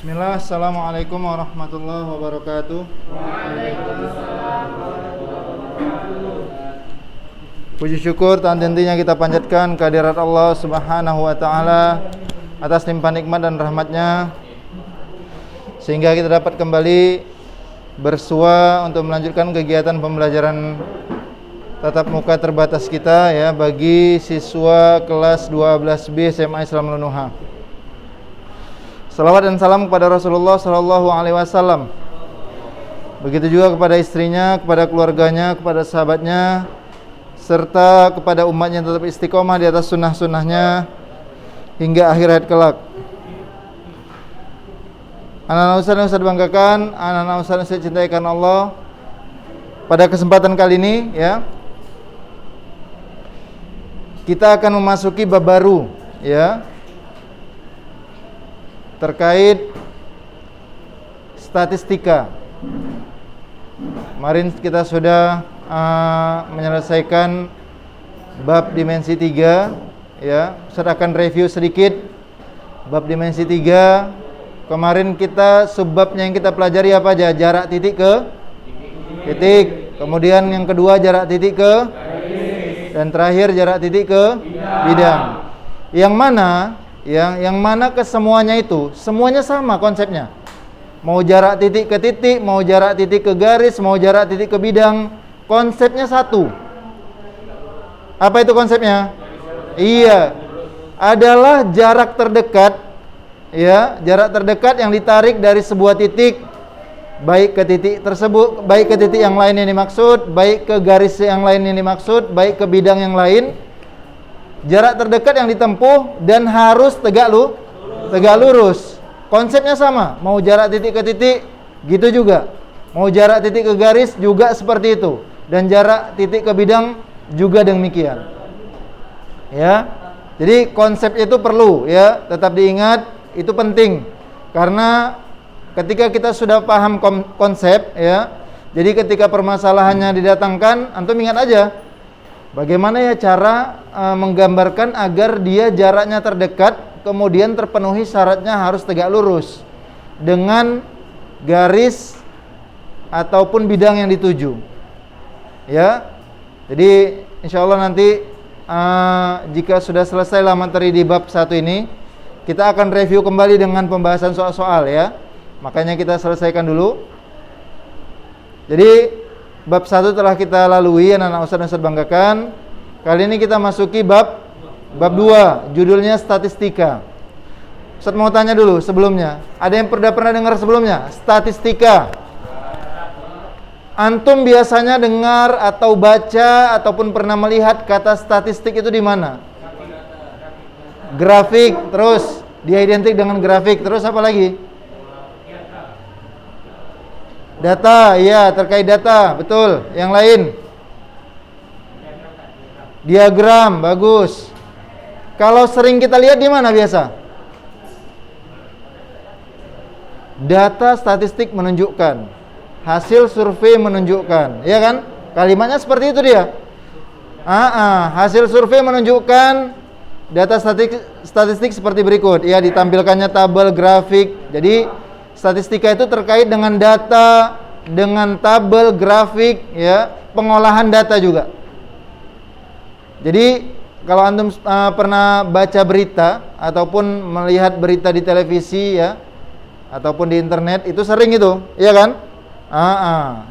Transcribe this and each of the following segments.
Bismillah, Assalamualaikum warahmatullahi wabarakatuh. Waalaikumsalam warahmatullahi wabarakatuh. Puji syukur tak henti-hentinya kita panjatkan kehadirat Allah Subhanahu wa taala atas limpahan nikmat dan rahmatnya, sehingga kita dapat kembali bersua untuk melanjutkan kegiatan pembelajaran tatap muka terbatas kita ya bagi siswa kelas 12B SMA Islam Nunuha. Salawat dan salam kepada Rasulullah sallallahu alaihi wasallam. Begitu juga kepada istrinya, kepada keluarganya, kepada sahabatnya, serta kepada umatnya yang tetap istiqomah di atas sunnah-sunnahnya hingga akhir hayat kelak. Anak-anak ustaz yang saya banggakan, anak-anak ustaz yang saya cintai karena Allah, pada kesempatan kali ini ya, kita akan memasuki bab baru ya, terkait statistika. Kemarin kita sudah menyelesaikan bab dimensi 3 ya. Saya akan review sedikit bab dimensi 3. Kemarin kita subbabnya yang kita pelajari apa aja? Jarak titik ke titik. Kemudian yang kedua jarak titik ke garis. Dan terakhir jarak titik ke bidang. Yang mana kesemuanya itu semuanya sama konsepnya. Mau jarak titik ke titik, mau jarak titik ke garis, mau jarak titik ke bidang, konsepnya satu. Apa itu konsepnya? Iya, adalah jarak terdekat ya, jarak terdekat yang ditarik dari sebuah titik, baik ke titik tersebut, baik ke titik yang lain yang dimaksud, baik ke garis yang lain yang dimaksud, baik ke bidang yang lain. Jarak terdekat yang ditempuh dan harus tegak lurus. Konsepnya sama. Mau jarak titik ke titik, gitu juga. Mau jarak titik ke garis juga seperti itu. Dan jarak titik ke bidang juga demikian. Ya. Jadi konsep itu perlu ya, tetap diingat, itu penting. Karena ketika kita sudah paham konsep ya, jadi ketika permasalahannya didatangkan, antum ingat aja bagaimana ya cara menggambarkan agar dia jaraknya terdekat, kemudian terpenuhi syaratnya harus tegak lurus dengan garis ataupun bidang yang dituju. Ya, jadi insya Allah nanti jika sudah selesai materi di bab 1 ini, kita akan review kembali dengan pembahasan soal-soal ya. Makanya kita selesaikan dulu. Jadi bab 1 telah kita lalui, anak-anak ustaz yang saya banggakan. Kali ini kita masuki bab 2, judulnya statistika. Ustaz mau tanya dulu sebelumnya. Ada yang pernah dengar sebelumnya? Statistika. Antum biasanya dengar atau baca ataupun pernah melihat kata statistik itu di mana? Grafik, terus dia identik dengan grafik, terus apa lagi? Data, iya terkait data, betul. Yang lain? Diagram, bagus. Kalau sering kita lihat di mana biasa? Data statistik menunjukkan, hasil survei menunjukkan, ya kan? Kalimatnya seperti itu dia. Hasil survei menunjukkan, data statistik seperti berikut. Ya, ditampilkannya tabel grafik. Jadi statistika itu terkait dengan data, dengan tabel, grafik, ya, pengolahan data juga. Jadi kalau antum pernah baca berita ataupun melihat berita di televisi ya, ataupun di internet, itu sering itu, ya kan?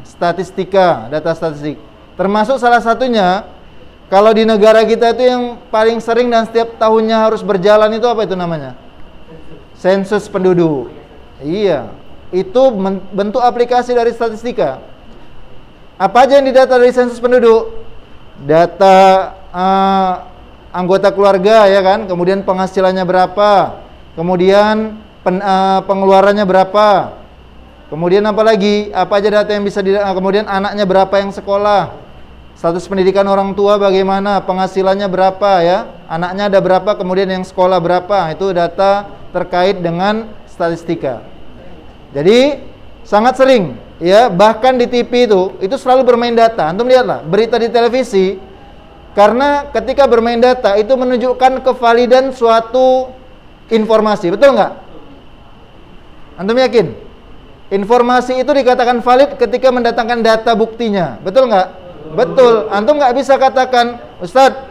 Statistika, data statistik. Termasuk salah satunya, kalau di negara kita itu yang paling sering dan setiap tahunnya harus berjalan itu apa itu namanya? Sensus penduduk. Iya, itu bentuk aplikasi dari statistika. Apa aja yang didata dari sensus penduduk? Data anggota keluarga ya kan, kemudian penghasilannya berapa, kemudian pengeluarannya berapa, kemudian apa lagi, apa aja data yang bisa kemudian anaknya berapa yang sekolah, status pendidikan orang tua bagaimana, penghasilannya berapa ya, anaknya ada berapa, kemudian yang sekolah berapa. Itu data terkait dengan statistika. Jadi sangat sering ya, bahkan di TV itu selalu bermain data. Antum lihatlah berita di televisi, karena ketika bermain data itu menunjukkan kevalidan suatu informasi, betul nggak? Antum yakin? Informasi itu dikatakan valid ketika mendatangkan data buktinya. Betul nggak? Betul. Antum nggak bisa katakan, Ustadz,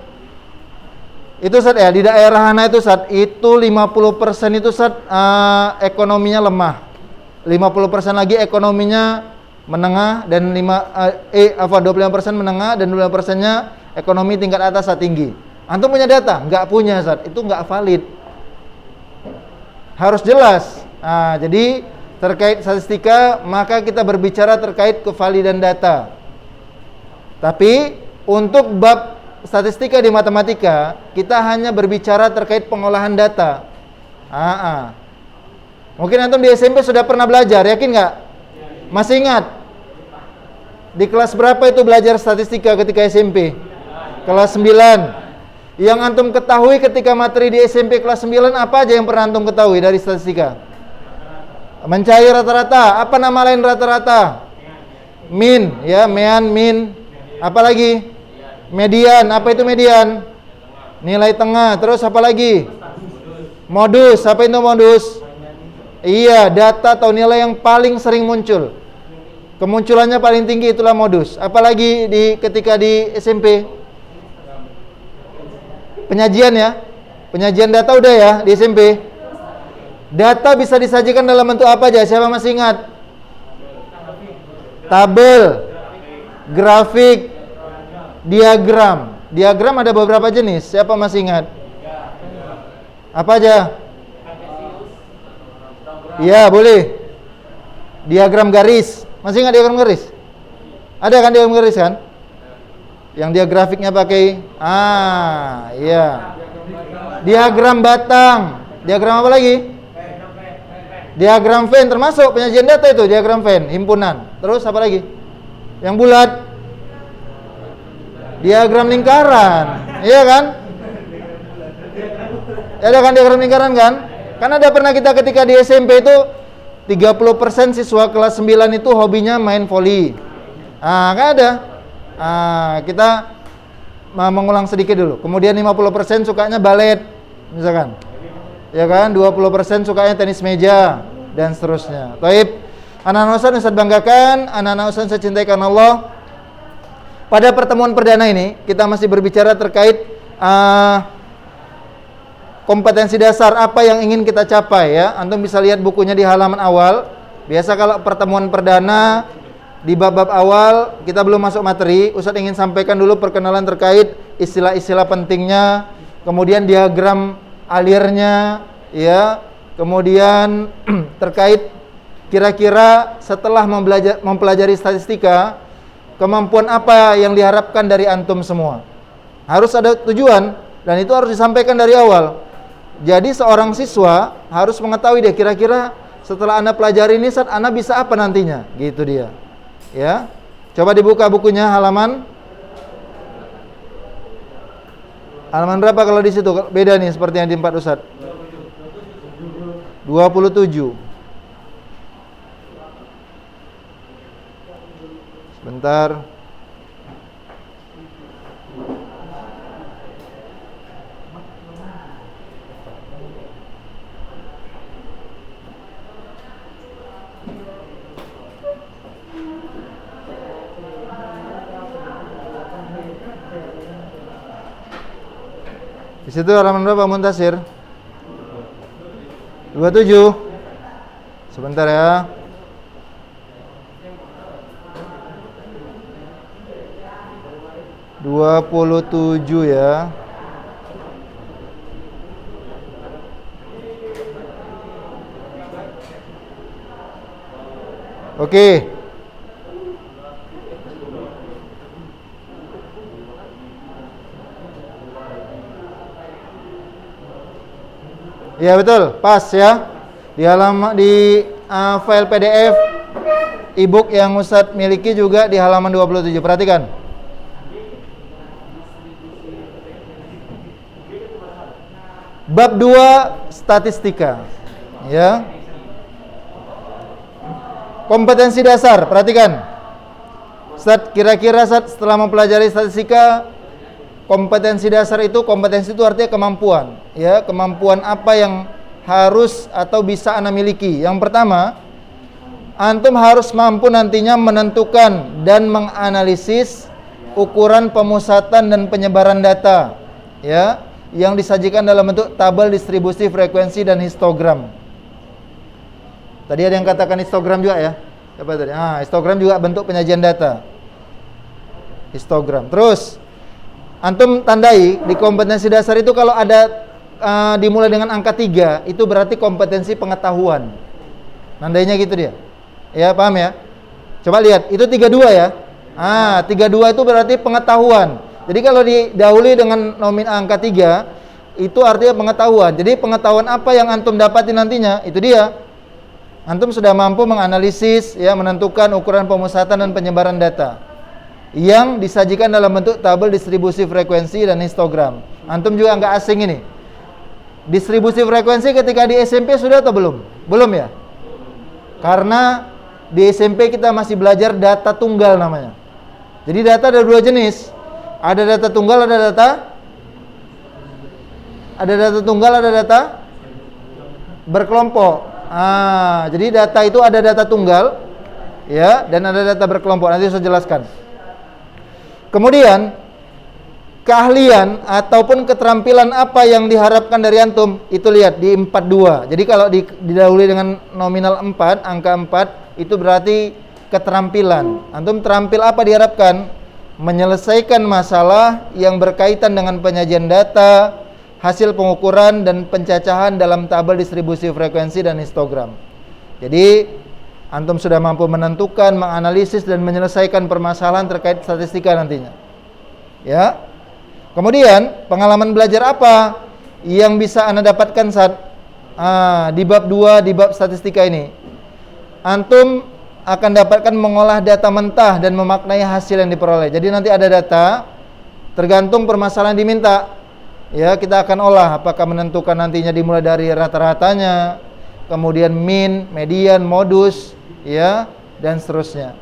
itu Ustadz ya, di daerah Hana itu Ustadz, itu 50% itu Ustadz ekonominya lemah. 50% lagi ekonominya menengah dan 25% menengah dan 25%-nya ekonomi tingkat atas atau tinggi. Antum punya data? Nggak punya Ustadz. Itu nggak valid. Harus jelas. Nah, jadi terkait statistika, maka kita berbicara terkait kevalidan data. Tapi untuk bab statistika di matematika, kita hanya berbicara terkait pengolahan data. Mungkin antum di SMP sudah pernah belajar, yakin nggak? Masih ingat? Di kelas berapa itu belajar statistika ketika SMP? Kelas 9. Yang antum ketahui ketika materi di SMP kelas 9 apa aja yang pernah antum ketahui dari statistika? Mencari rata-rata. Apa nama lain rata-rata? Min, ya, mean, min. Apa lagi? Median. Apa itu median? Nilai tengah. Terus apa lagi? Modus. Apa itu modus? Iya, data atau nilai yang paling sering muncul. Kemunculannya paling tinggi, itulah modus. Apalagi ketika di SMP? Penyajian ya. Penyajian data udah ya di SMP. Data bisa disajikan dalam bentuk apa aja? Siapa masih ingat? Tabel, grafik, diagram. Diagram ada beberapa jenis. Siapa masih ingat? Apa aja? Iya, boleh. Diagram garis. Masih ingat diagram garis? Ada kan diagram garis kan? Yang dia grafiknya pakai iya. Diagram batang. Diagram apa lagi? Diagram Venn termasuk penyajian data itu, diagram Venn, himpunan. Terus apa lagi? Yang bulat. Diagram lingkaran. Iya kan? Ada kan diagram lingkaran kan? Karena ada pernah kita ketika di SMP itu 30% siswa kelas 9 itu hobinya main voli. Kan ada. Kita mengulang sedikit dulu. Kemudian 50% sukanya balet, misalkan. Ya kan? 20% sukanya tenis meja dan seterusnya. Taib. Anak-anak Ustaz banggakan, anak-anak Ustaz saya cintai karena Allah. Pada pertemuan perdana ini kita masih berbicara terkait kompetensi dasar apa yang ingin kita capai ya. Antum bisa lihat bukunya di halaman awal. Biasa kalau pertemuan perdana di bab-bab awal kita belum masuk materi, Ustaz ingin sampaikan dulu perkenalan terkait istilah-istilah pentingnya, kemudian diagram alirnya ya, kemudian terkait kira-kira setelah mempelajari statistika, kemampuan apa yang diharapkan dari antum semua. Harus ada tujuan dan itu harus disampaikan dari awal. Jadi seorang siswa harus mengetahui dia kira-kira setelah Anda pelajari ini saat Anda bisa apa nantinya, gitu dia. Ya. Coba dibuka bukunya halaman berapa kalau di situ? Beda nih seperti yang di 4 Ustaz. 27. Sebentar. Di situ halaman berapa Muntasir? 27. Sebentar ya. Dua puluh tujuh ya. Oke. Ya betul, pas ya. Di halaman file PDF e-book yang Ustadz miliki juga di halaman 27. Perhatikan. Bab 2 statistika. Ya. Kompetensi dasar, perhatikan. Ustadz, kira-kira setelah mempelajari statistika, kompetensi dasar itu, kompetensi itu artinya kemampuan, ya, kemampuan apa yang harus atau bisa Anda miliki. Yang pertama, antum harus mampu nantinya menentukan dan menganalisis ukuran pemusatan dan penyebaran data, ya, yang disajikan dalam bentuk tabel distribusi frekuensi dan histogram. Tadi ada yang katakan histogram juga ya? Apa tadi? Histogram juga bentuk penyajian data. Histogram. Terus antum tandai di kompetensi dasar itu kalau ada dimulai dengan angka 3, itu berarti kompetensi pengetahuan. Nandainya gitu dia. Ya, paham ya? Coba lihat, itu 32 ya. 32 itu berarti pengetahuan. Jadi kalau didahului dengan angka 3, itu artinya pengetahuan. Jadi pengetahuan apa yang antum dapati nantinya? Itu dia. Antum sudah mampu menganalisis, ya, menentukan ukuran pemusatan dan penyebaran data yang disajikan dalam bentuk tabel distribusi frekuensi dan histogram. Antum juga nggak asing ini. Distribusi frekuensi ketika di SMP sudah atau belum? Belum ya? Karena di SMP kita masih belajar data tunggal namanya. Jadi data ada 2 jenis. Ada data tunggal, ada tunggal, ada data berkelompok. Jadi data itu ada data tunggal, ya, dan ada data berkelompok. Nanti saya jelaskan. Kemudian keahlian ataupun keterampilan apa yang diharapkan dari antum, itu lihat di 42. Jadi kalau didahului dengan nominal 4, angka 4, itu berarti keterampilan. Antum terampil apa diharapkan? Menyelesaikan masalah yang berkaitan dengan penyajian data, hasil pengukuran dan pencacahan dalam tabel distribusi frekuensi dan histogram. Jadi antum sudah mampu menentukan, menganalisis dan menyelesaikan permasalahan terkait statistika nantinya. Ya. Kemudian pengalaman belajar apa yang bisa Anda dapatkan saat di bab 2, di bab statistika ini? Antum akan dapatkan mengolah data mentah dan memaknai hasil yang diperoleh. Jadi nanti ada data, tergantung permasalahan diminta, ya, kita akan olah. Apakah menentukan nantinya dimulai dari rata-ratanya, kemudian mean, median, modus, ya, dan seterusnya.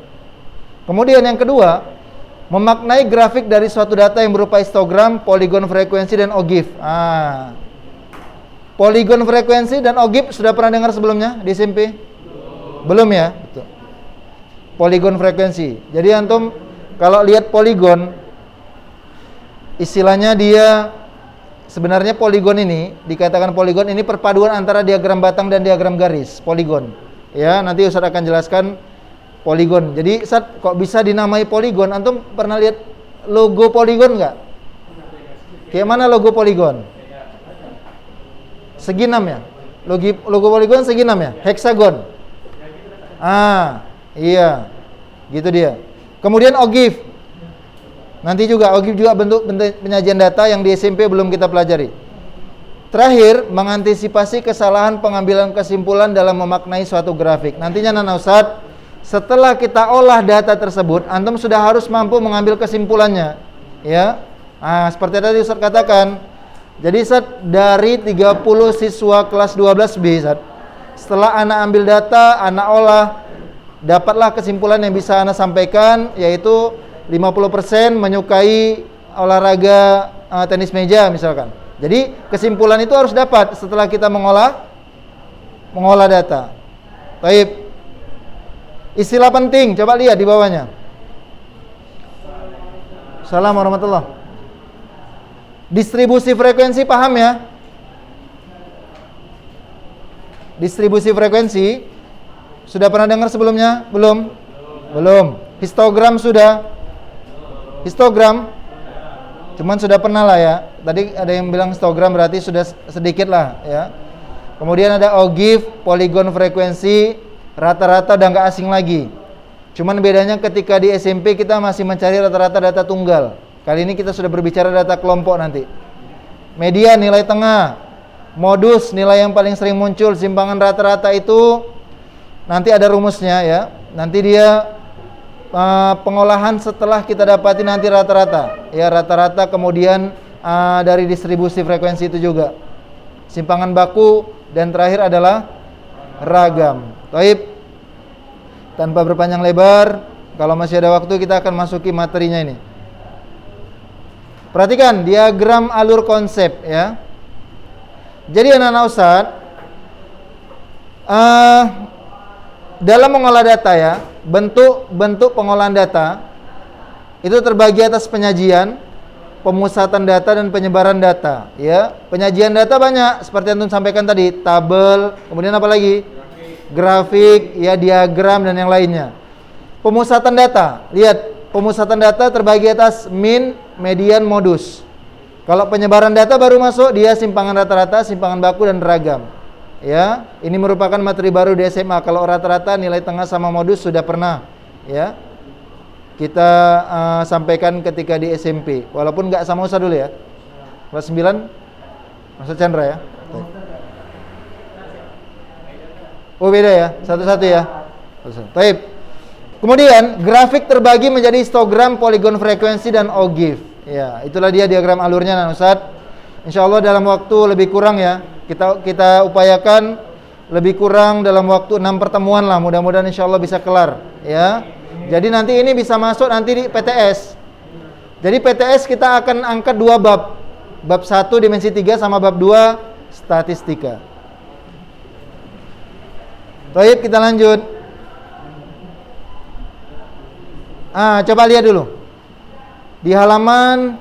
Kemudian yang kedua, memaknai grafik dari suatu data yang berupa histogram, poligon frekuensi, dan OGIF. Poligon frekuensi dan OGIF sudah pernah dengar sebelumnya di SMP? Belum ya? Betul. Poligon frekuensi. Jadi antum kalau lihat poligon, istilahnya dia sebenarnya poligon ini dikatakan poligon ini perpaduan antara diagram batang dan diagram garis. Poligon. Ya, nanti Ustaz akan jelaskan poligon. Jadi Ustaz, kok bisa dinamai poligon? Antum pernah lihat logo poligon nggak? Kayak mana logo poligon? Segi 6 ya? Logo poligon segi 6 ya? Heksagon. Iya. Gitu dia. Kemudian OGIF. Nanti juga OGIF juga bentuk penyajian data yang di SMP belum kita pelajari. Terakhir, mengantisipasi kesalahan pengambilan kesimpulan dalam memaknai suatu grafik. Nantinya Nana Ustaz, setelah kita olah data tersebut, antum sudah harus mampu mengambil kesimpulannya, ya. Seperti tadi Ustaz katakan. Jadi Ustaz, dari 30 siswa kelas 12B, Ustaz, setelah anak ambil data, anak olah, dapatlah kesimpulan yang bisa anak sampaikan, yaitu 50% menyukai olahraga tenis meja misalkan. Jadi kesimpulan itu harus dapat setelah kita mengolah data. Baik. Istilah penting, coba lihat di bawahnya. Assalamualaikum warahmatullahi. Distribusi frekuensi, paham ya? Distribusi frekuensi sudah pernah dengar sebelumnya? Belum? Belum. Histogram sudah? Histogram? Cuman sudah pernah lah ya. Tadi ada yang bilang histogram berarti sudah sedikit lah ya. Kemudian ada OGIF, poligon frekuensi, rata-rata udah nggak asing lagi. Cuman bedanya ketika di SMP kita masih mencari rata-rata data tunggal. Kali ini kita sudah berbicara data kelompok nanti. Median, nilai tengah. Modus, nilai yang paling sering muncul. Simpangan rata-rata itu nanti ada rumusnya ya. Nanti dia pengolahan setelah kita dapati nanti rata-rata. Ya, rata-rata kemudian dari distribusi frekuensi itu juga. Simpangan baku dan terakhir adalah ragam. Baik. Tanpa berpanjang lebar, kalau masih ada waktu kita akan masuki materinya ini. Perhatikan diagram alur konsep ya. Jadi anak-anak Ustaz, Eh, dalam mengolah data ya, bentuk pengolahan data itu terbagi atas penyajian, pemusatan data dan penyebaran data. Ya, penyajian data banyak seperti yang antum sampaikan tadi, tabel, kemudian apa lagi? Grafik, ya diagram dan yang lainnya. Pemusatan data, lihat pemusatan data terbagi atas min, median, modus. Kalau penyebaran data baru masuk dia simpangan rata-rata, simpangan baku dan ragam. Ya, ini merupakan materi baru di SMA. Kalau rata-rata, nilai tengah sama modus sudah pernah ya kita sampaikan ketika di SMP. Walaupun nggak sama usah dulu ya. Kelas 9 Mas Chandra ya. Oh beda ya, satu-satu ya. Baik. Kemudian grafik terbagi menjadi histogram, poligon frekuensi dan ogive. Ya, itulah dia diagram alurnya Nan Ustaz. Insyaallah dalam waktu lebih kurang ya. Kita upayakan lebih kurang dalam waktu 6 pertemuan lah. Mudah-mudahan insyaallah bisa kelar ya. Jadi nanti ini bisa masuk nanti di PTS. Jadi PTS kita akan angkat 2 bab. Bab 1 dimensi 3 sama bab 2 statistika. Baik, kita lanjut. Coba lihat dulu. Di halaman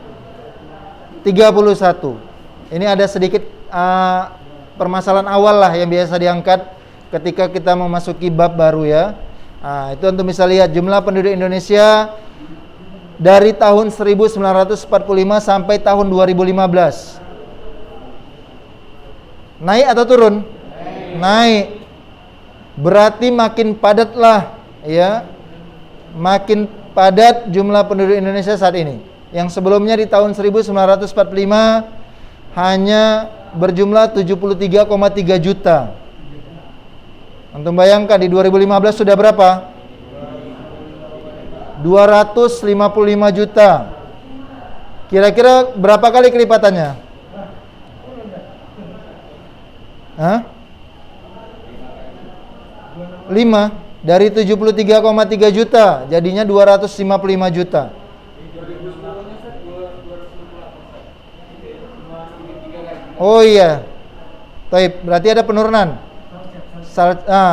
31. Ini ada sedikit permasalahan awal lah yang biasa diangkat ketika kita memasuki bab baru ya. Itu untuk bisa lihat jumlah penduduk Indonesia dari tahun 1945 sampai tahun 2015. Naik atau turun? Naik. Berarti makin padat lah ya. Makin padat jumlah penduduk Indonesia saat ini. Yang sebelumnya di tahun 1945 hanya berjumlah 73,3 juta. Antum bayangkan di 2015 sudah berapa? 255 juta. Kira-kira berapa kali kelipatannya? 5. Dari 73,3 juta jadinya 255 juta. Oh iya. Baik, berarti ada penurunan.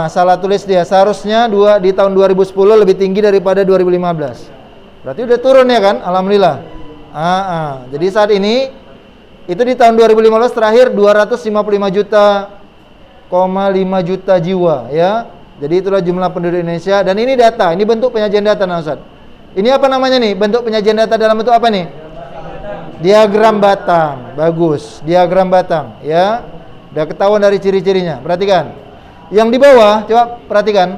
Salah tulis dia. Seharusnya di tahun 2010 lebih tinggi daripada 2015. Berarti udah turun ya kan? Alhamdulillah. Jadi saat ini itu di tahun 2015 terakhir 255 juta, 5 juta jiwa ya. Jadi itulah jumlah penduduk Indonesia dan ini data, ini bentuk penyajian data nah Ustaz. Ini apa namanya nih? Bentuk penyajian data dalam bentuk apa nih? Diagram batang. Bagus, diagram batang ya. Udah ketahuan dari ciri-cirinya. Perhatikan. Yang di bawah, coba perhatikan.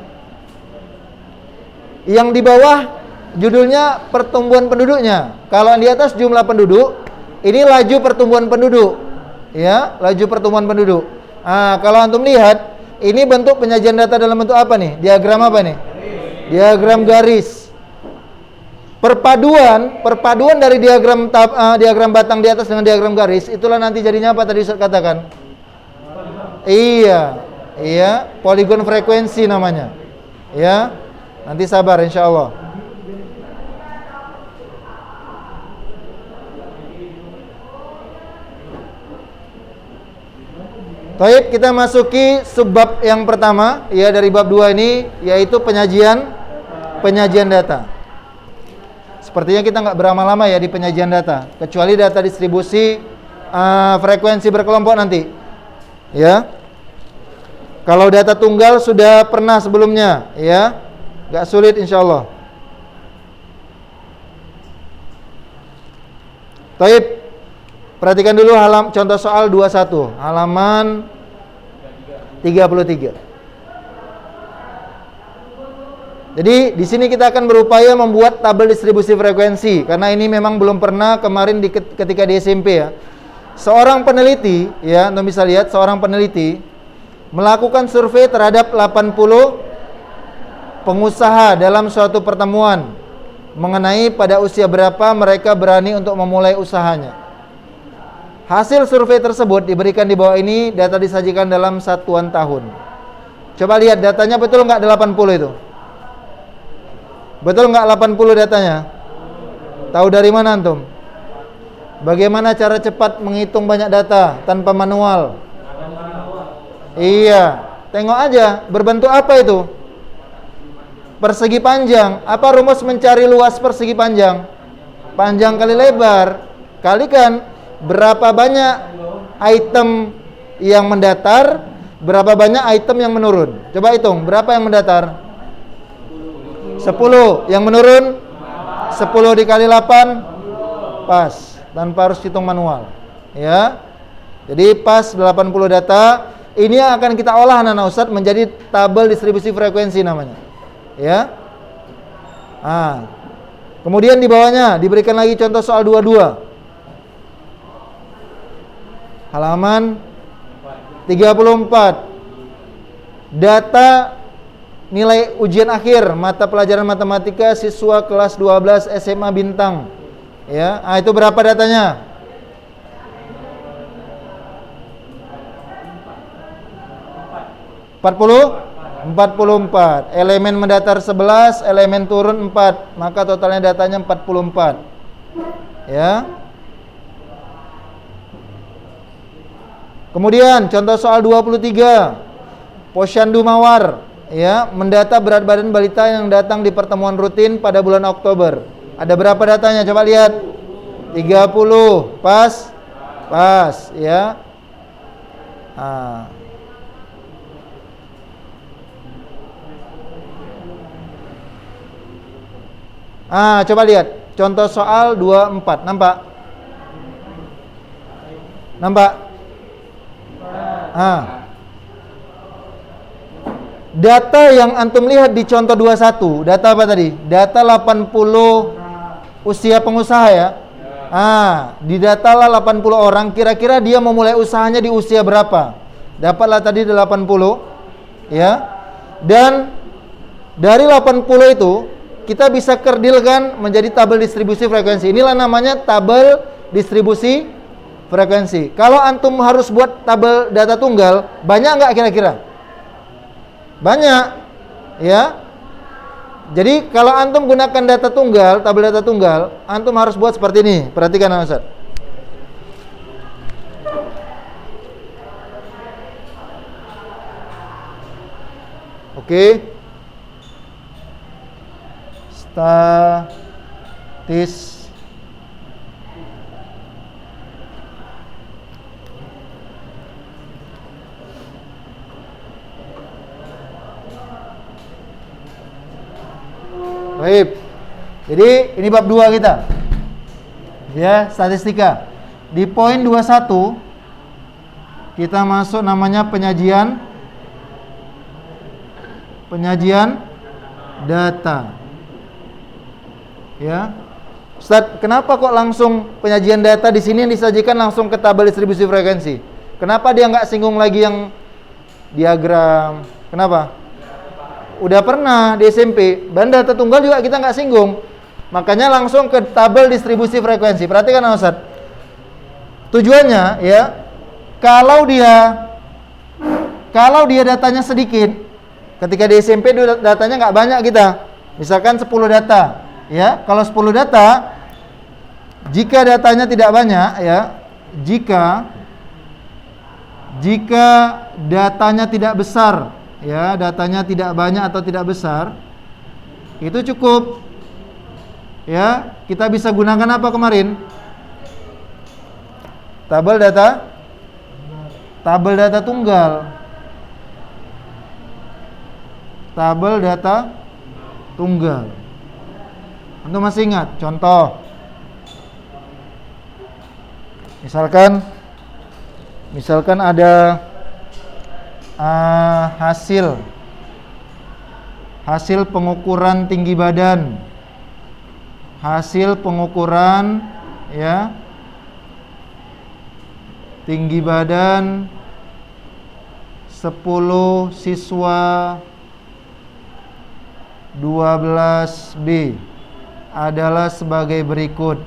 Yang di bawah judulnya pertumbuhan penduduknya. Kalau yang di atas jumlah penduduk, ini laju pertumbuhan penduduk. Ya, laju pertumbuhan penduduk. Kalau antum lihat ini bentuk penyajian data dalam bentuk apa nih? Diagram apa nih? Diagram garis. Perpaduan dari diagram batang di atas dengan diagram garis, itulah nanti jadinya apa tadi Ustaz katakan? Iya, poligon frekuensi namanya. Ya. Nanti sabar insyaallah. Baik, kita masuki subbab yang pertama ya dari bab 2 ini yaitu penyajian data. Sepertinya kita nggak berlama-lama ya di penyajian data, kecuali data distribusi frekuensi berkelompok nanti. Ya. Kalau data tunggal sudah pernah sebelumnya, ya, nggak sulit insyaallah. Baik. Perhatikan dulu contoh soal 21, halaman 33. Jadi di sini kita akan berupaya membuat tabel distribusi frekuensi karena ini memang belum pernah kemarin ketika di SMP ya. Seorang peneliti, ya, Anda bisa lihat seorang peneliti melakukan survei terhadap 80 pengusaha dalam suatu pertemuan mengenai pada usia berapa mereka berani untuk memulai usahanya. Hasil survei tersebut diberikan di bawah ini, data disajikan dalam satuan tahun. Coba lihat datanya betul nggak 80 itu? Betul nggak 80 datanya? Tahu dari mana antum? Bagaimana cara cepat menghitung banyak data tanpa manual? Iya, Tengok aja, berbentuk apa itu? Persegi panjang. Apa rumus mencari luas persegi panjang? Panjang kali lebar. Kalikan berapa banyak item yang mendatar, berapa banyak item yang menurun. Coba hitung, berapa yang mendatar? 10. Yang menurun? 10 dikali 8? Pas. Tanpa harus hitung manual. Ya. Jadi pas 80 data. Ini yang akan kita olah anak-anak Ustadz menjadi tabel distribusi frekuensi namanya. Ya. Kemudian di bawahnya diberikan lagi contoh soal 22. Halaman 34. Data nilai ujian akhir mata pelajaran matematika siswa kelas 12 SMA Bintang. Ya, itu berapa datanya? 44. Elemen mendatar 11, elemen turun 4. Maka totalnya datanya 44. Ya. Kemudian contoh soal 23. Posyandu Mawar, ya, mendata berat badan balita yang datang di pertemuan rutin pada bulan Oktober. Ada berapa datanya? Coba lihat. 30. Pas? Pas, ya. Coba lihat contoh soal 24. Nampak? Data yang antum lihat di contoh 21, data apa tadi? Data 80 usia pengusaha, ya. Di data lah 80 orang, kira-kira dia memulai usahanya di usia berapa? Dapatlah tadi 80, ya. Dan dari 80 itu kita bisa kerdilkan menjadi tabel distribusi frekuensi. Inilah namanya tabel distribusi frekuensi. Kalau antum harus buat tabel data tunggal, banyak nggak kira-kira? Banyak, ya. Jadi kalau antum gunakan data tunggal, tabel data tunggal, antum harus buat seperti ini. Perhatikan, Ustaz. Oke. Statis baik. Jadi ini bab 2 kita. Ya, statistika. Di poin 21 kita masuk namanya penyajian data. Ya. Ustaz, kenapa kok langsung penyajian data di sini yang disajikan langsung ke tabel distribusi frekuensi? Kenapa dia nggak singgung lagi yang diagram? Kenapa? Udah pernah di SMP, dan data tunggal juga kita nggak singgung. Makanya langsung ke tabel distribusi frekuensi. Perhatikan, Ustaz. Tujuannya, ya, kalau dia datanya sedikit, ketika di SMP datanya nggak banyak kita. Misalkan 10 data. Ya, kalau 10 data, jika datanya tidak banyak, ya, jika datanya tidak besar, ya, datanya tidak banyak atau tidak besar, itu cukup. Ya, kita bisa gunakan apa kemarin? Tabel data tunggal. Tabel data tunggal. Antum masih ingat? Contoh. Misalkan ada hasil pengukuran tinggi badan. Hasil pengukuran, ya, tinggi badan 10 siswa 12B adalah sebagai berikut.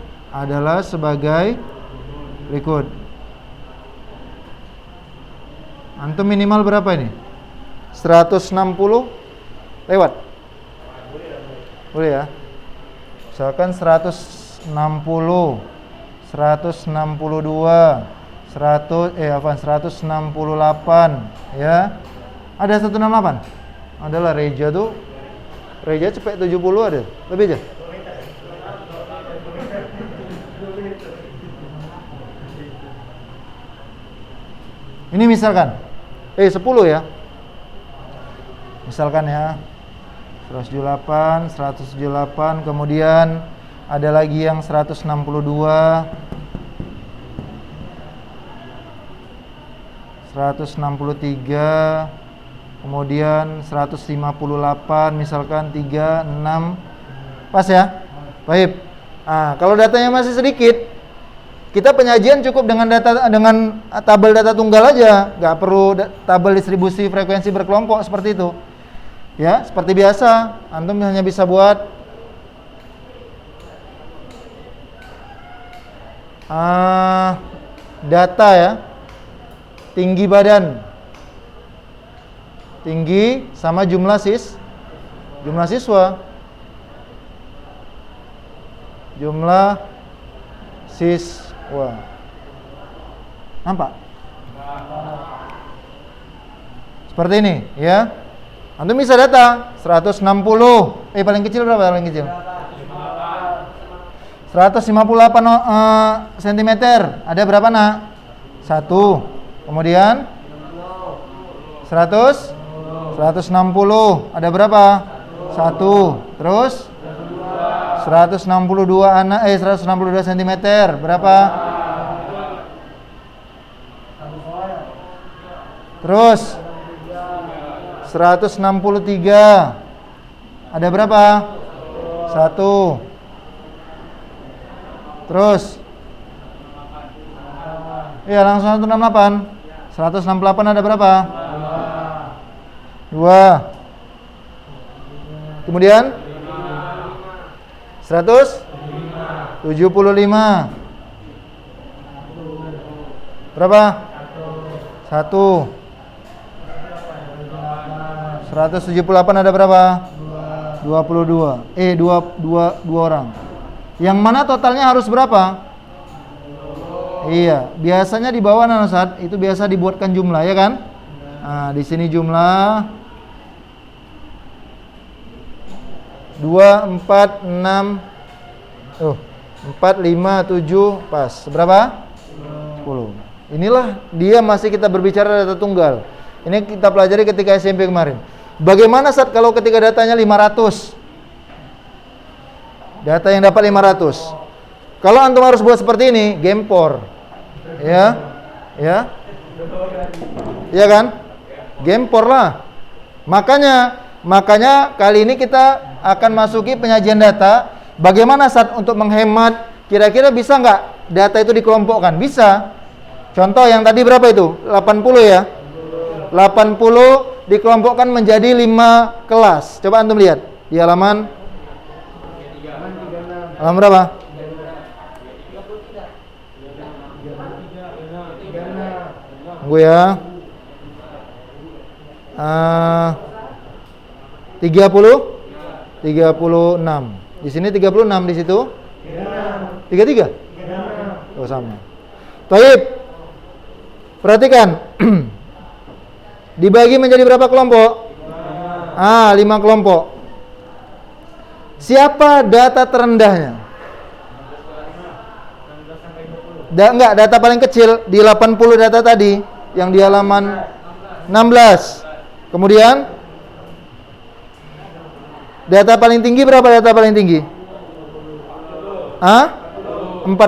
Antum minimal berapa ini? 160 lewat? Boleh ya? Misalkan 160, 162, 168, ya. Ada 168. Adalah Reja tuh. Reja cepet 70 ada. Lebih aja. Ini misalkan 10 ya. Misalkan ya 178, 178, kemudian ada lagi yang 162, 163, kemudian 158, misalkan 3, 6. Pas ya? Baik. Nah, kalau datanya masih sedikit, kita penyajian cukup dengan tabel data tunggal aja, nggak perlu tabel distribusi frekuensi berkelompok seperti itu. Ya, seperti biasa, antum hanya bisa buat data ya, tinggi badan, tinggi sama jumlah siswa, jumlah siswa. Nampak? Seperti ini ya. Antum bisa data 160. Paling kecil berapa paling kecil? 158 cm. Ada berapa, Nak? 1. Kemudian 160. Ada berapa? 1. Terus 162 cm. Berapa? Terus 163. Ada berapa? 1. Terus iya, langsung 168. 168 ada berapa? 2. Kemudian 175. Berapa? 1. 178 ada berapa? 22. Dua orang. Yang mana totalnya harus berapa? Iya, biasanya di bawah Ustaz, itu biasa dibuatkan jumlah ya kan? Nah, di sini jumlah 2, 4, 6 4, 5, 7 pas. Berapa? 10. Inilah dia masih kita berbicara data tunggal. Ini kita pelajari ketika SMP kemarin. Bagaimana saat kalau ketika datanya 500? Data yang dapat 500. Kalau antum harus buat seperti ini, gempor. Ya. Ya. Iya kan? Gempor lah. Makanya kali ini kita akan masuki penyajian data. Bagaimana saat untuk menghemat? Kira-kira bisa nggak data itu dikelompokkan? Bisa. Contoh yang tadi berapa itu? 80 ya. 80 dikelompokkan menjadi 5 kelas. Coba antum lihat di halaman berapa? Tunggu ya. 36. Di sini 36, di situ 33. Oh, sama. Baik. Perhatikan. Dibagi menjadi berapa kelompok? 5 kelompok. Siapa data terendahnya? Data paling kecil di 80 data tadi yang di halaman 16. Kemudian data paling tinggi berapa data paling tinggi? 40.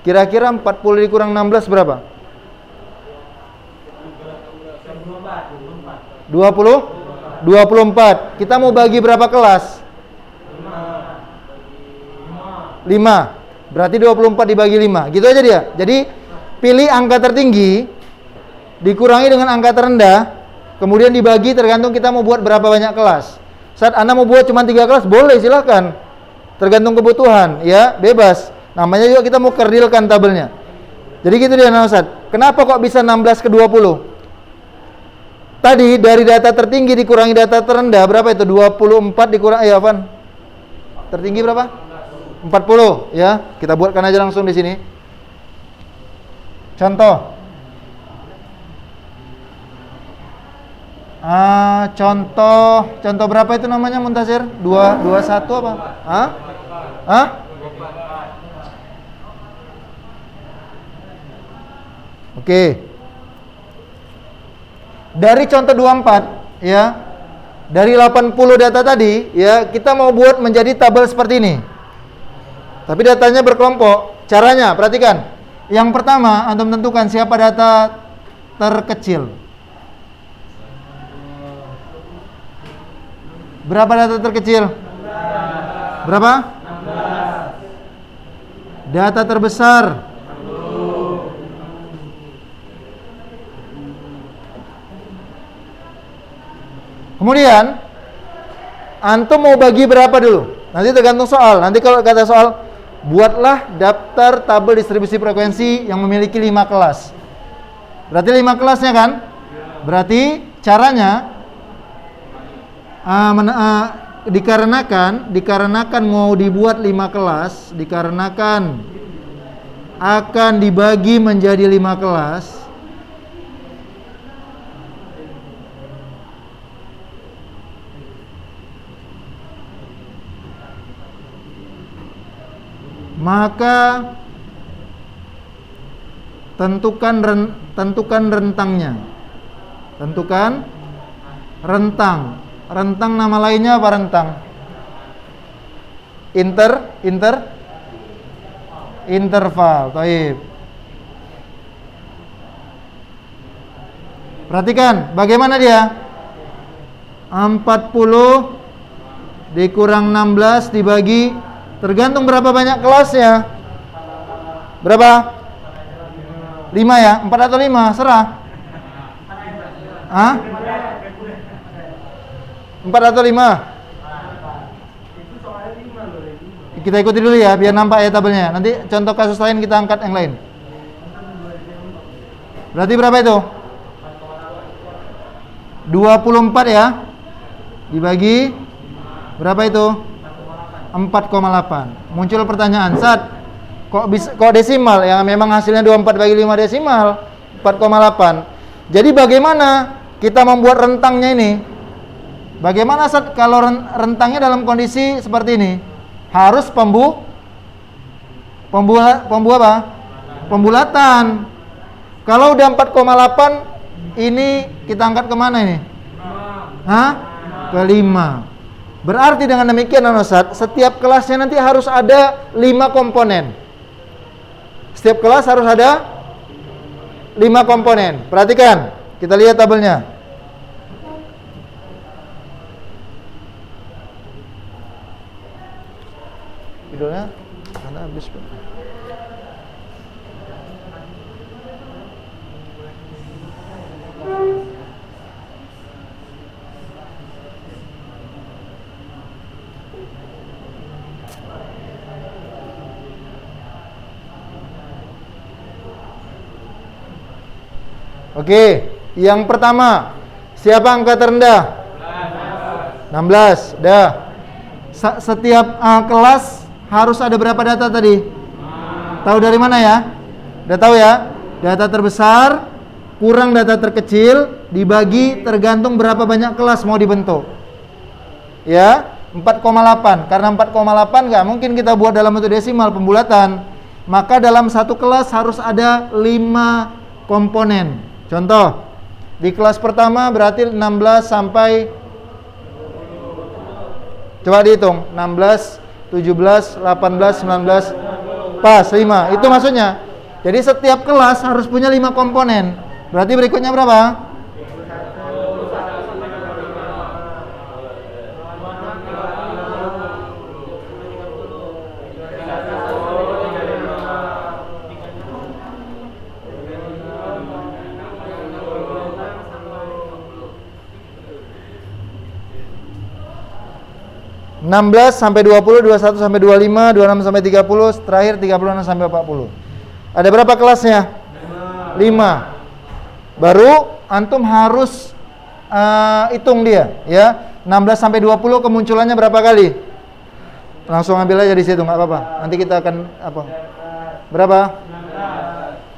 Kira-kira 40 dikurang 16 berapa? 24. Kita mau bagi berapa kelas? 5. Berarti 24 dibagi 5. Gitu aja dia. Jadi pilih angka tertinggi dikurangi dengan angka terendah, kemudian dibagi tergantung kita mau buat berapa banyak kelas. Saat Anda mau buat cuma 3 kelas, boleh, silakan. Tergantung kebutuhan, ya, bebas. Namanya juga kita mau kerdilkan tabelnya. Jadi gitu dia, Ustaz. Kenapa kok bisa 16 ke 20? Tadi dari data tertinggi dikurangi data terendah, berapa itu? 24 dikurang apaan? Tertinggi berapa? 40, ya. Kita buatkan aja langsung di sini. Contoh. Contoh berapa itu namanya Muntasir? 21 apa? Hah? Oke. Dari contoh 24 ya. Dari 80 data tadi ya, kita mau buat menjadi tabel seperti ini. Tapi datanya berkelompok. Caranya, perhatikan. Yang pertama, antum tentukan siapa data terkecil. Berapa data terkecil? Berapa? 16. Data terbesar? 10. Kemudian antum mau bagi berapa dulu? Nanti tergantung soal. Nanti kalau kata soal, buatlah daftar tabel distribusi frekuensi yang memiliki 5 kelas. Berarti 5 kelasnya kan? Berarti caranya dikarenakan mau dibuat 5 kelas, dikarenakan akan dibagi menjadi 5 kelas, maka tentukan rentangnya. Tentukan rentang. Rentang nama lainnya apa rentang? Interval. Baik. Perhatikan bagaimana dia. 40 dikurang 16 dibagi, tergantung berapa banyak kelasnya. Berapa? 5 ya? 4 atau 5? Serah. 4 atau 5? Kita ikuti dulu ya, biar nampak ya tabelnya. Nanti contoh kasus lain kita angkat yang lain. Berarti berapa itu? 24 ya? Dibagi berapa itu? 4,8. Muncul pertanyaan, Sat, kok desimal? Yang memang hasilnya 24 bagi 5 desimal, 4,8. Jadi bagaimana kita membuat rentangnya ini? Bagaimana Sat kalau rentangnya dalam kondisi seperti ini? Harus pembulatan. Kalau udah 4,8, ini kita angkat kemana ini? Ke 5. Berarti dengan demikian Ustaz, setiap kelasnya nanti harus ada 5 komponen. Setiap kelas harus ada 5 komponen. Perhatikan, kita lihat tabelnya. Videonya karena habis. Oke, yang pertama, siapa angka terendah? 16. Dah. Setiap kelas harus ada berapa data tadi? Tahu dari mana ya? Udah tahu ya? Data terbesar kurang data terkecil dibagi tergantung berapa banyak kelas mau dibentuk. Ya, 4,8. Karena 4,8 nggak mungkin kita buat dalam bentuk desimal pembulatan. Maka dalam satu kelas harus ada 5 komponen. Contoh, di kelas pertama berarti 16 sampai, coba dihitung, 16, 17, 18, 19, pas 5, itu maksudnya. Jadi setiap kelas harus punya 5 komponen. Berarti berikutnya berapa? (16 sampai 20, 21 sampai 25, 26 sampai 30, terakhir 36 sampai 40. Ada berapa kelasnya? 5. Baru antum harus hitung dia, ya. 16 sampai 20 kemunculannya berapa kali? Langsung ambil aja di situ, nggak apa-apa. Nanti kita akan apa? Berapa?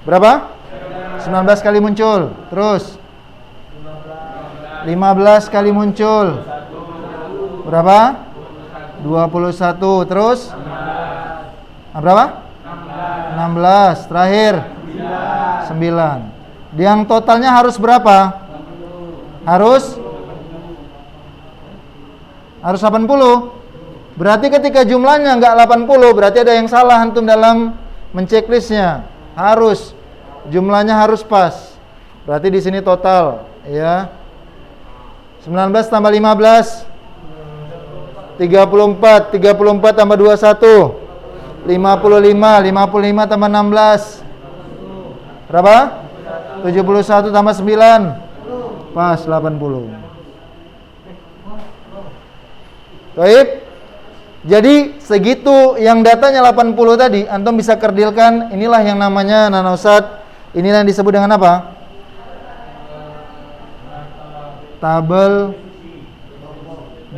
Berapa? 19 kali muncul. Terus 15 15 kali muncul. Berapa? 21. Terus? Berapa? 16. Terakhir? 9. Yang totalnya harus berapa? Harus 80. Berarti ketika jumlahnya enggak 80, berarti ada yang salah antum dalam menceklisnya. Harus jumlahnya harus pas. Berarti di sini total, ya. 19 tambah 15 34, 34 tambah 21 55, 55 tambah 16 berapa? 71 tambah 9 pas 80. Baik. Jadi segitu yang datanya 80 tadi antum bisa kerdilkan. Inilah yang namanya Nanausat. Inilah yang disebut dengan apa? Tabel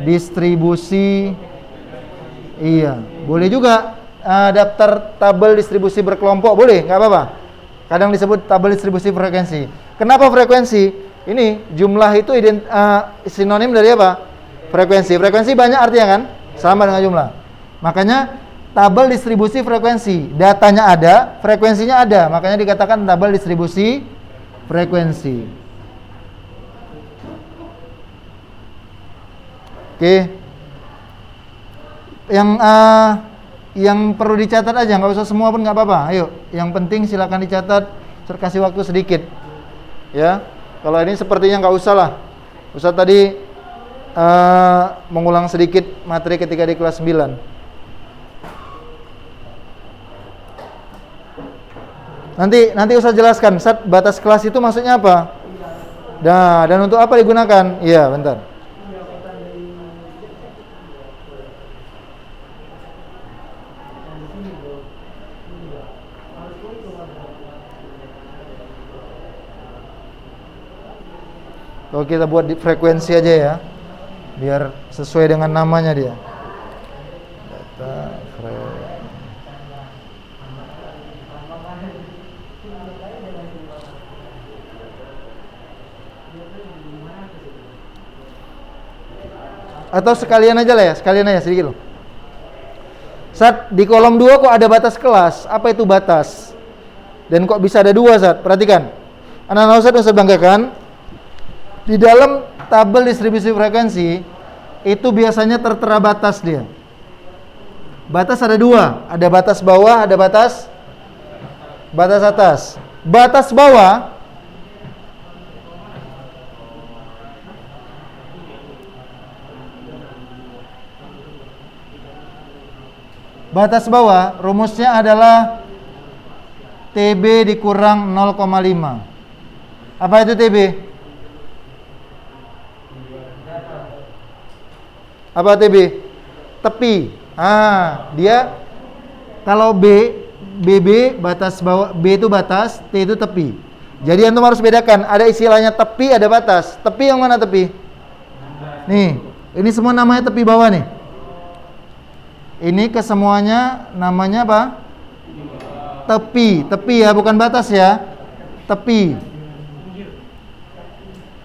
distribusi. Iya, boleh juga daftar tabel distribusi berkelompok, boleh, nggak apa-apa. Kadang disebut tabel distribusi frekuensi. Kenapa frekuensi? Ini jumlah itu sinonim dari apa? Frekuensi. Frekuensi banyak artinya kan? Sama dengan jumlah. Makanya tabel distribusi frekuensi. Datanya ada, frekuensinya ada. Makanya dikatakan tabel distribusi frekuensi. Oke. Yang perlu dicatat aja, nggak usah semua pun nggak apa-apa. Ayo, yang penting silakan dicatat. Saya kasih waktu sedikit. Ya. Kalau ini sepertinya nggak usah lah. Ustaz tadi mengulang sedikit materi ketika di kelas 9. Nanti Ustaz jelaskan, Ustaz, batas kelas itu maksudnya apa? Nah, dan untuk apa digunakan? Iya, bentar. Kalau kita buat di frekuensi aja ya, biar sesuai dengan namanya dia. Data atau sekalian aja lah ya, sekalian aja sedikit loh. Saat di kolom 2 kok ada batas kelas? Apa itu batas? Dan kok bisa ada 2, Saat? Perhatikan. Anak-anak Ustaz banggakan, di dalam tabel distribusi frekuensi itu biasanya tertera batas dia. Batas ada 2, ada batas bawah, ada batas atas. Batas bawah rumusnya adalah TB dikurang 0,5. Apa itu TB? Apa TB? Tepi. Dia kalau BB batas bawah, B itu batas, T itu tepi. Jadi antum harus bedakan, ada istilahnya tepi, ada batas. Tepi yang mana tepi? Nih, ini semua namanya tepi bawah nih. Ini kesemuanya namanya apa? Tepi ya, bukan batas ya. Tepi.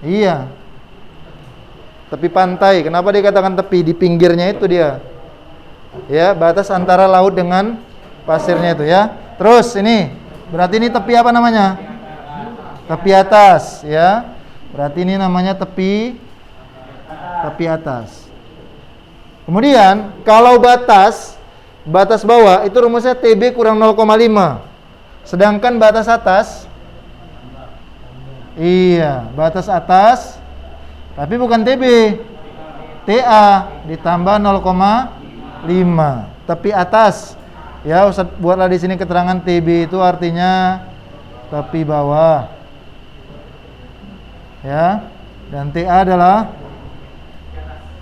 Iya. Tepi pantai. Kenapa dikatakan tepi? Di pinggirnya itu dia. Ya, batas antara laut dengan pasirnya itu ya. Terus ini, berarti ini tepi apa namanya? Tepi atas ya. Berarti ini namanya tepi atas. Kemudian kalau batas bawah itu rumusnya TB kurang 0,5. Sedangkan batas atas, iya, batas atas tapi bukan TB, TA ditambah 0,5. Tepi atas. Ya, Ustaz buatlah di sini keterangan TB itu artinya tepi bawah. Ya. Dan TA adalah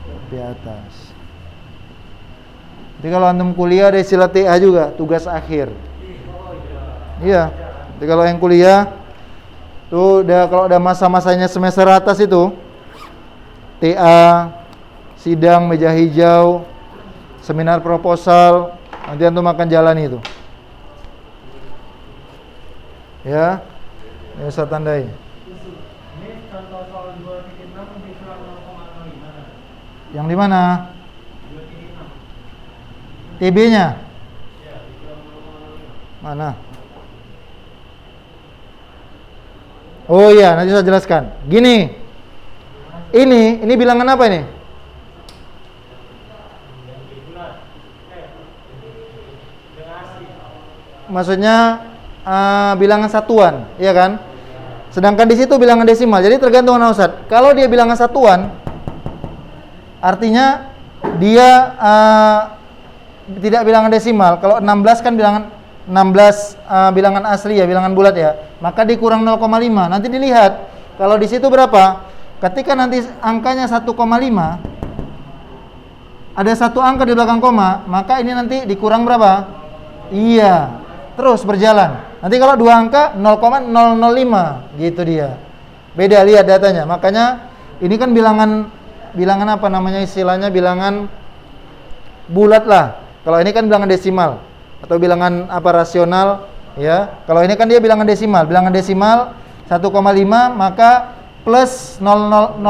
tepi atas. Jadi kalau antum kuliah ada istilah TA juga, tugas akhir. Iya. Jadi kalau yang kuliah tuh kalau udah masa-masanya semester atas itu TA, sidang meja hijau, seminar proposal, nanti antum akan jalani itu. Ya. Ini saya tandai. Ini contoh kalau 2,6 dikurang 0,05. Yang di mana? 2,6. TB-nya? Ya, dikurang 0,05. Mana? Oh iya, nanti saya jelaskan. Gini. Ini bilangan apa ini? Maksudnya bilangan satuan, iya kan? Sedangkan di situ bilangan desimal. Jadi tergantung Ustaz. Kalau dia bilangan satuan, artinya dia tidak bilangan desimal. Kalau 16 kan bilangan 16 bilangan asli ya, bilangan bulat ya. Maka dikurang 0,5. Nanti dilihat kalau di situ berapa? Ketika nanti angkanya 1,5, ada satu angka di belakang koma, maka ini nanti dikurang berapa? Iya. Terus berjalan. Nanti kalau dua angka 0,005 gitu dia. Beda, lihat datanya. Makanya ini kan bilangan apa namanya istilahnya, bilangan bulat lah. Kalau ini kan bilangan desimal atau bilangan apa rasional ya. Kalau ini kan dia bilangan desimal. Bilangan desimal 1,5 maka plus 0,05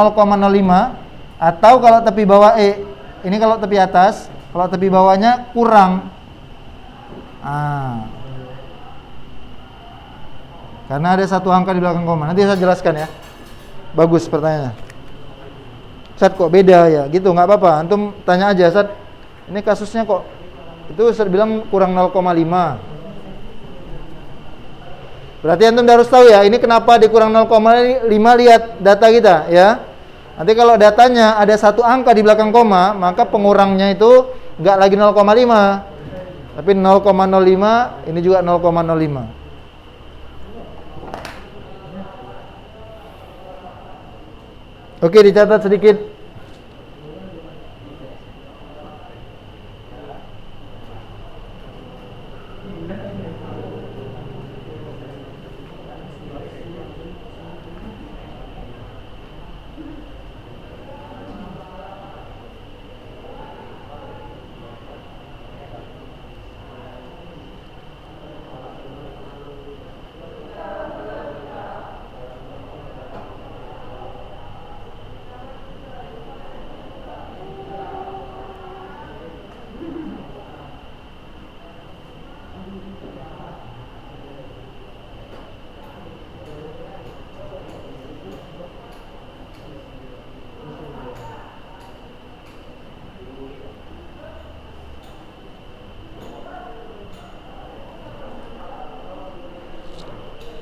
atau kalau tepi bawah ini kalau tepi atas, kalau tepi bawahnya kurang. Karena ada satu angka di belakang koma. Nanti saya jelaskan ya. Bagus pertanyaannya. Ustaz kok beda ya? Gitu, nggak apa-apa. Antum tanya aja, Ustaz. Ini kasusnya kok itu Ustaz bilang kurang 0,5. Berarti antum harus tahu ya, ini kenapa dikurang 0,5, lihat data kita ya. Nanti kalau datanya ada satu angka di belakang koma, maka pengurangnya itu nggak lagi 0,5. Tapi 0,05, ini juga 0,05. Oke, dicatat sedikit.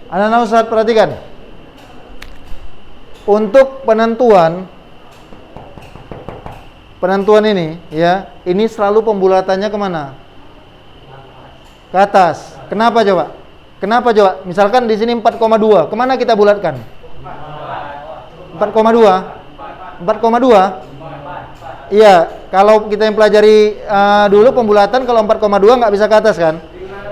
Anak-anak Ustaz perhatikan. Untuk penentuan ini ya, ini selalu pembulatannya kemana? Ke atas. Kenapa coba? Misalkan di sini 4,2, kemana kita bulatkan? 4,2. Iya, kalau kita yang pelajari dulu pembulatan kalau 4,2 nggak bisa ke atas kan?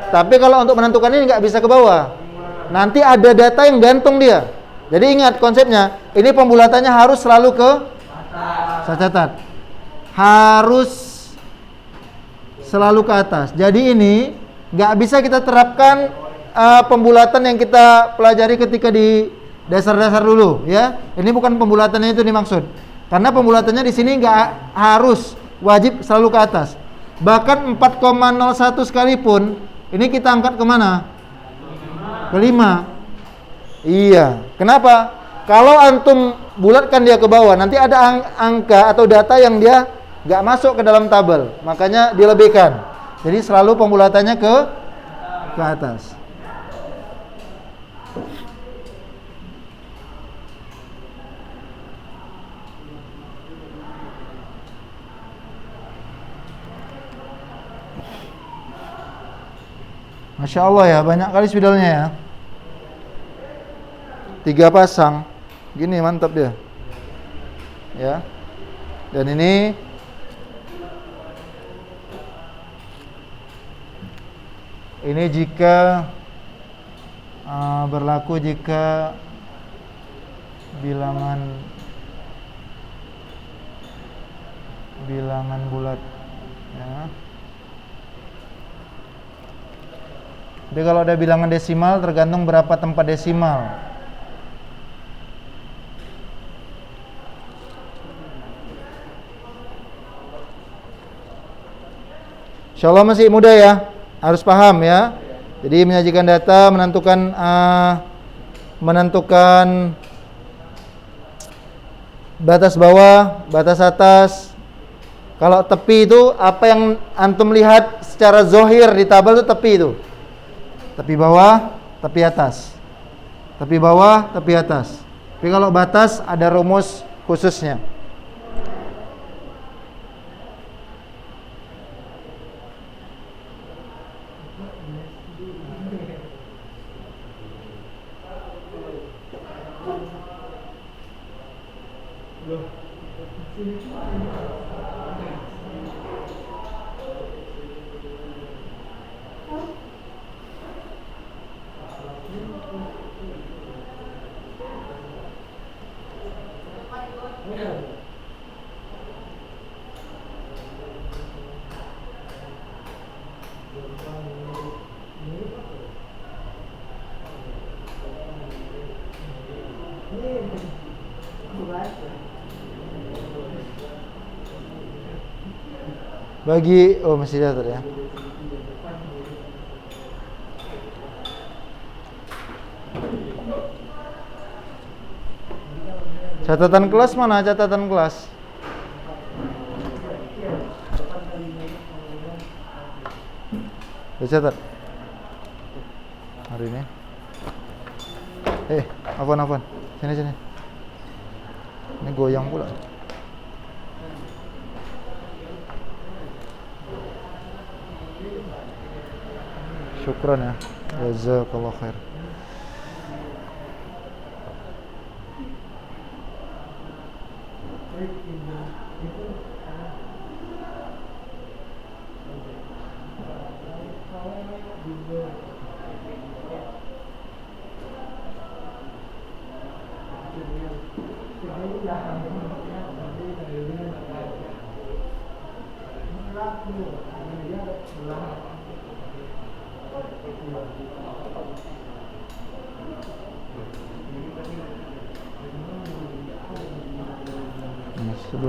Tapi kalau untuk menentukan ini nggak bisa ke bawah. Nanti ada data yang gantung dia. Jadi ingat konsepnya, ini pembulatannya harus selalu ke atas. Saya catat. Harus selalu ke atas. Jadi ini nggak bisa kita terapkan pembulatan yang kita pelajari ketika di dasar-dasar dulu ya. Ini bukan pembulatannya itu dimaksud. Karena pembulatannya di sini nggak harus wajib selalu ke atas. Bahkan 4,01 sekalipun, ini kita angkat kemana? Ke 5. Iya. Kenapa? Kalau antum bulatkan dia ke bawah, nanti ada angka atau data yang dia nggak masuk ke dalam tabel. Makanya dilebihkan. Jadi selalu pembulatannya ke atas. Masya Allah ya, banyak kali spidolnya ya. 3 pasang. Gini mantap dia. Ya. Dan ini jika berlaku jika bilangan bulat ya. Jadi kalau ada bilangan desimal tergantung berapa tempat desimal. Insyaallah masih muda ya, harus paham ya. Jadi menyajikan data, menentukan batas bawah, batas atas. Kalau tepi itu apa yang antum lihat secara zohir di tabel itu tepi itu. Tepi bawah, tepi atas. Tepi bawah, tepi atas. Tapi kalau batas ada rumus khususnya. Masih jatuh ya. Catatan kelas mana? Catatan kelas. Dicatat hari ini. Afwan. Sini. Ini goyang pula. Syukran ya. Jazakallah khair.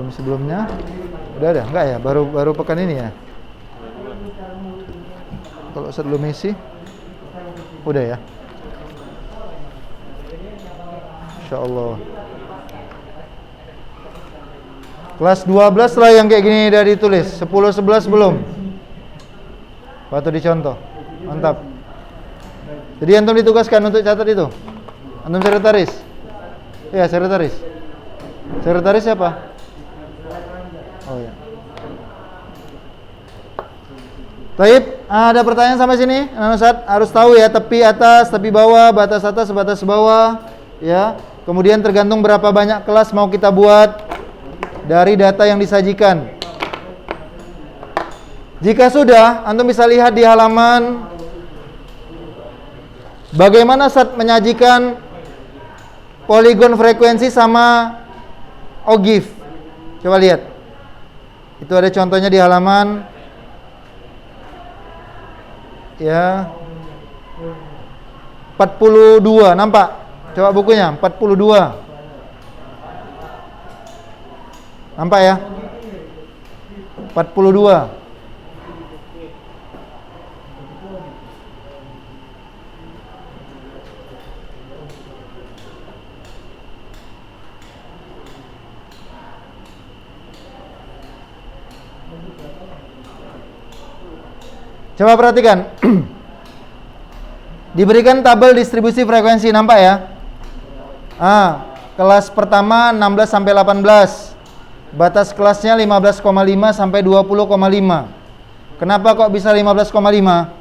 Sebelumnya udah ada enggak ya, baru pekan ini ya. Kalau sebelum isi udah ya, insyaallah. Kelas 12 lah yang kayak gini udah ditulis. 10-11 belum. Waktu dicontoh. Mantap. Jadi antum ditugaskan untuk catat itu. Antum sekretaris. Iya, sekretaris. Sekretaris siapa? Oh ya. Baik, ada pertanyaan sampai sini? Ustaz harus tahu ya, tepi atas, tepi bawah, batas atas, batas bawah, ya. Kemudian tergantung berapa banyak kelas mau kita buat dari data yang disajikan. Jika sudah, antum bisa lihat di halaman bagaimana Ustaz menyajikan poligon frekuensi sama OGIF. Coba lihat. Itu ada contohnya di halaman ya 42, nampak? Coba bukunya 42. Nampak ya? 42. Coba perhatikan. Diberikan tabel distribusi frekuensi, nampak ya? Kelas pertama 16 sampai 18. Batas kelasnya 15,5 sampai 20,5. Kenapa kok bisa 15,5?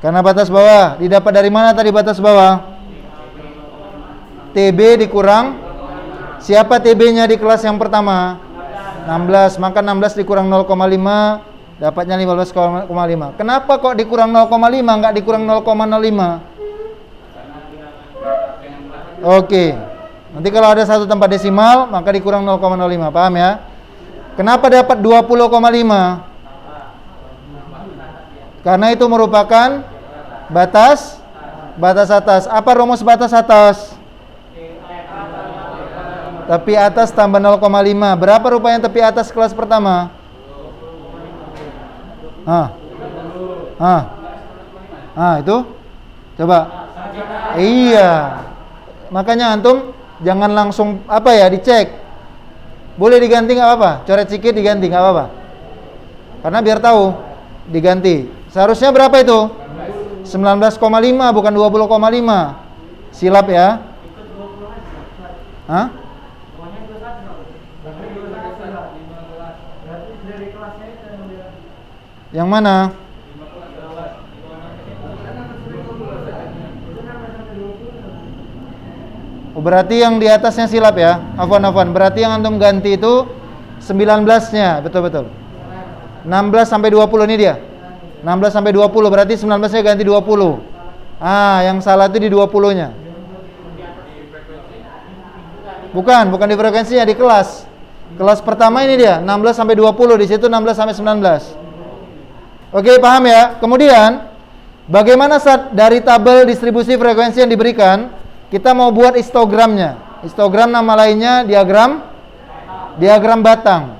Karena batas bawah. Didapat dari mana tadi batas bawah? TB dikurang. Siapa TB-nya di kelas yang pertama? 16, maka 16 dikurang 0,5 dapatnya 15,5. Kenapa kok dikurang 0,5 enggak dikurang 0,05? Oke. Nanti kalau ada satu tempat desimal maka dikurang 0,05, paham ya? Kenapa dapat 20,5? Karena itu merupakan batas atas. Apa rumus batas atas? Tepi atas tambah 0,5. Berapa rupanya tepi atas kelas pertama? Itu. Coba. Iya. Makanya antum jangan langsung dicek. Boleh diganti nggak apa-apa. Coret sedikit diganti nggak apa-apa. Karena biar tahu diganti. Seharusnya berapa itu? 19,5 bukan 20,5. Silap ya. Yang mana? Berarti yang di atasnya silap ya. Afwan. Berarti yang antum ganti itu 19-nya, betul. 16 sampai 20 ini dia. 16 sampai 20 berarti 19-nya ganti 20. Yang salah itu di 20-nya. Bukan di frekuensinya, di kelas. Kelas pertama ini dia, 16 sampai 20, di situ 16 sampai 19. Oke, paham ya? Kemudian bagaimana saat dari tabel distribusi frekuensi yang diberikan, kita mau buat histogramnya. Histogram nama lainnya diagram batang.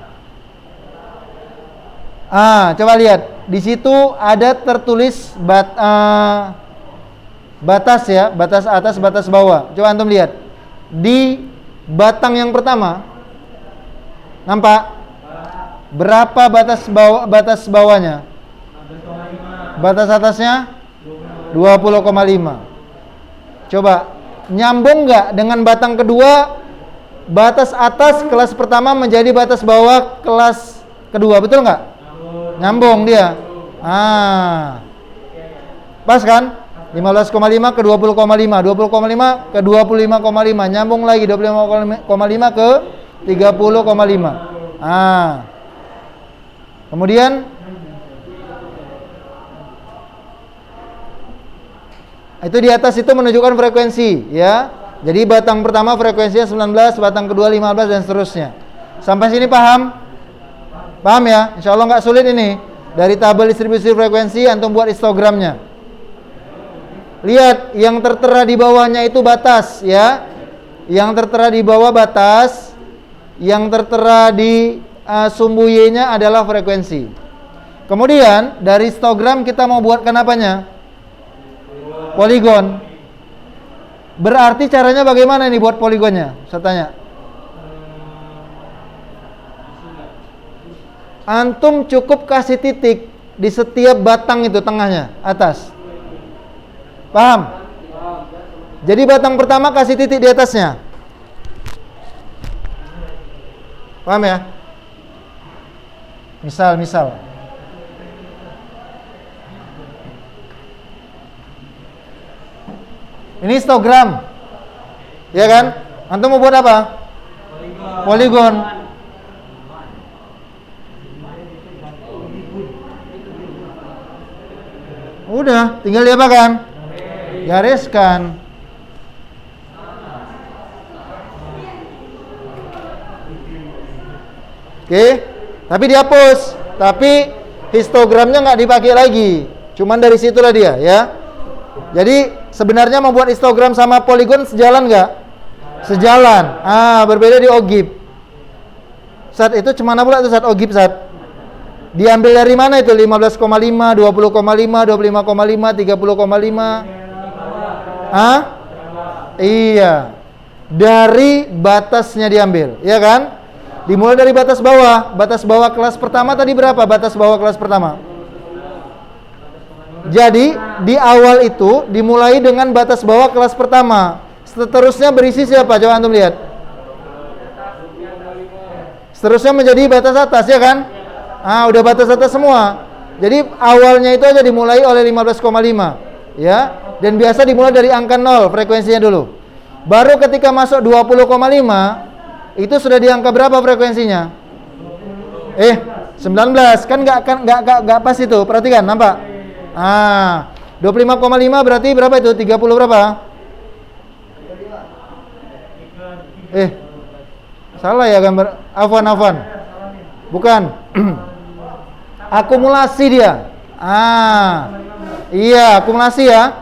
Coba lihat. Di situ ada tertulis batas ya, batas atas, batas bawah. Coba antum lihat. Di batang yang pertama, nampak? Berapa batas bawahnya? Batas atasnya 20,5. Coba nyambung nggak dengan batang kedua? Batas atas kelas pertama menjadi batas bawah kelas kedua, betul nggak? Nyambung dia. Pas kan? 15,5 ke 20,5, 20,5 ke 25,5, nyambung lagi 25,5 ke 30,5. Kemudian itu di atas itu menunjukkan frekuensi ya. Jadi batang pertama frekuensinya 19, batang kedua 15 dan seterusnya. Sampai sini paham? Paham ya? Insya Allah nggak sulit ini. Dari tabel distribusi frekuensi antum buat histogramnya. Lihat yang tertera di bawahnya itu batas ya. Yang tertera di bawah batas, yang tertera di sumbu Y-nya adalah frekuensi. Kemudian dari histogram kita mau buatkan apanya? Poligon. Berarti caranya bagaimana nih buat poligonnya? Saya tanya. Antum cukup kasih titik di setiap batang itu tengahnya, atas. Paham? Jadi batang pertama kasih titik di atasnya. Paham ya? Misal. Ini histogram. Ya kan? Antum mau buat apa? Poligon. Udah, tinggal diapakan? Gariskan. Oke, tapi dihapus. Tapi histogramnya nggak dipakai lagi. Cuman dari situlah dia, ya. Jadi sebenarnya membuat histogram sama poligon sejalan nggak? Sejalan. Berbeda di ogib. Saat itu cemana pula tuh saat ogib saat? Diambil dari mana itu? 15,5, 20,5, 25,5, 30,5. Iya. Dari batasnya diambil, ya kan? Dimulai dari batas bawah. Batas bawah kelas pertama tadi berapa? Batas bawah kelas pertama. Jadi di awal itu dimulai dengan batas bawah kelas pertama. Seterusnya berisi siapa? Coba antum lihat. Seterusnya menjadi batas atas, ya kan? Udah batas atas semua. Jadi awalnya itu aja dimulai oleh 15,5, ya. Dan biasa dimulai dari angka 0 frekuensinya dulu. Baru ketika masuk 20,5 itu sudah di angka berapa frekuensinya? 19 kan nggak pas itu. Perhatikan, nampak? 25,5 berarti berapa itu? 30 berapa? Salah ya gambar. Afwan. Bukan. Akumulasi dia. Iya, akumulasi ya.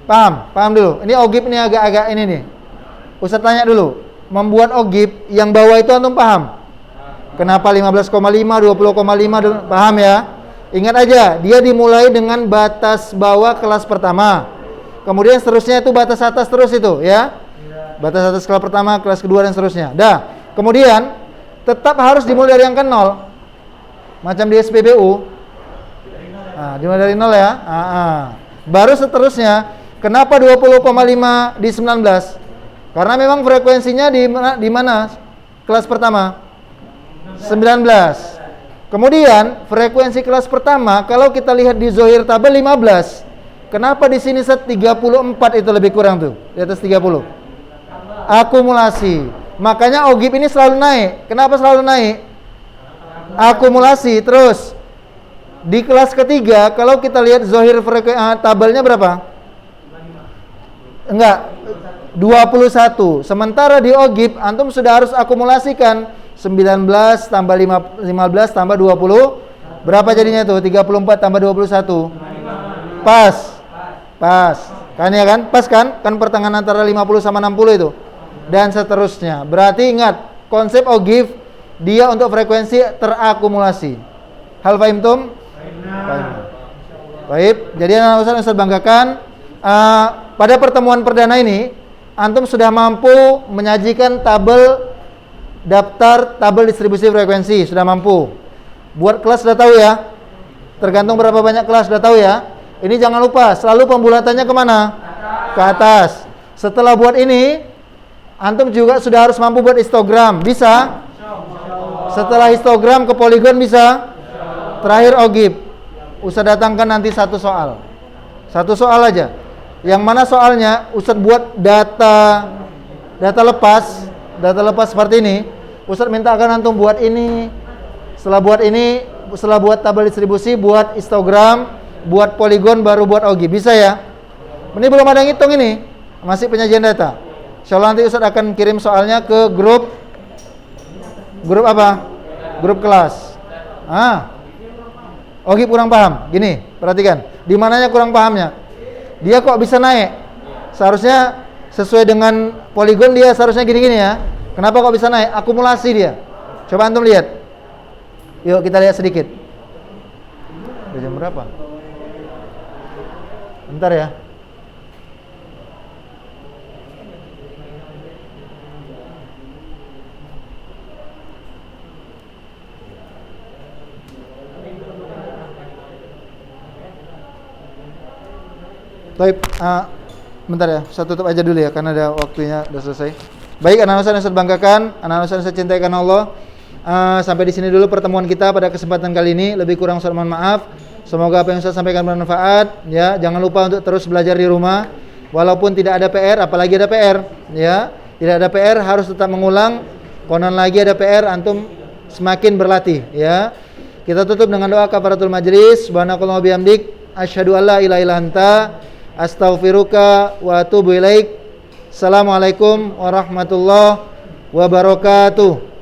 Paham dulu. Ini ogib ini agak-agak ini nih. Ustaz tanya dulu. membuat ogib yang bawah itu antum paham? Kenapa 15,5, 20,5, paham ya? Ingat aja, dia dimulai dengan batas bawah kelas pertama. Kemudian seterusnya itu batas atas terus itu ya. Batas atas kelas pertama, kelas kedua dan seterusnya. Dah. Kemudian tetap harus dimulai dari angka 0. Macam di SPBU. Nah, dimulai dari 0 ya. Baru seterusnya, kenapa 20,5 di 19? Karena memang frekuensinya di mana? Kelas pertama. 19. Kemudian frekuensi kelas pertama kalau kita lihat di Zohir tabel 15. Kenapa di sini 34 itu lebih kurang tuh, di atas 30? Akumulasi. Makanya ogib ini selalu naik. Kenapa selalu naik? Akumulasi terus. Di kelas ketiga kalau kita lihat Zohir tabelnya berapa? Enggak, 21. Sementara di ogib antum sudah harus akumulasikan 19 tambah 15 tambah 20. Berapa jadinya tuh? 34 tambah 21. Pas. Kan ya kan? Pas kan? Kan pertengahan antara 50 sama 60 itu. Dan seterusnya. Berarti ingat, konsep ogif dia untuk frekuensi terakumulasi. Hal fahimtum? Baik. Jadi anak Ustaz banggakan pada pertemuan perdana ini antum sudah mampu menyajikan daftar tabel distribusi frekuensi, sudah mampu. Buat kelas sudah tahu ya. Tergantung berapa banyak kelas sudah tahu ya. Ini jangan lupa, selalu pembulatannya kemana? Ke atas. Setelah buat ini, antum juga sudah harus mampu buat histogram. Bisa? Setelah histogram ke poligon bisa? Terakhir ogib. Ustaz datangkan nanti satu soal. Satu soal aja. Yang mana soalnya Ustaz buat data lepas seperti ini. Ustaz minta akan antum buat ini. Setelah buat tabel distribusi, buat histogram, buat poligon, baru buat ogib. Bisa ya? Ini belum ada yang ngitung ini. Masih penyajian data. Insyaallah nanti Ustaz akan kirim soalnya ke grup apa? Grup kelas. Ogib kurang paham. Gini, perhatikan. Di mananya kurang pahamnya? Dia kok bisa naik? Seharusnya sesuai dengan poligon dia seharusnya gini-gini ya. Kenapa kok bisa naik? Akumulasi dia. Coba antum lihat. Yuk kita lihat sedikit. Udah jam berapa? Bentar ya. Baik, bentar ya. Saya tutup aja dulu ya karena ada waktunya udah selesai. Baik, anak-anak yang saya banggakan, anak-anak yang saya cintai karena Allah. Sampai di sini dulu pertemuan kita pada kesempatan kali ini. Lebih kurang saya mohon maaf. Semoga apa yang saya sampaikan bermanfaat. Ya, jangan lupa untuk terus belajar di rumah. Walaupun tidak ada PR, apalagi ada PR. Ya, tidak ada PR harus tetap mengulang. Konon lagi ada PR, antum semakin berlatih. Ya, kita tutup dengan doa kafaratul majlis. Subhanakallah bihamdik. Asyhadu alla ilaha illa anta. Astaghfiruka wa atubu ilaik. Assalamualaikum warahmatullahi wabarakatuh.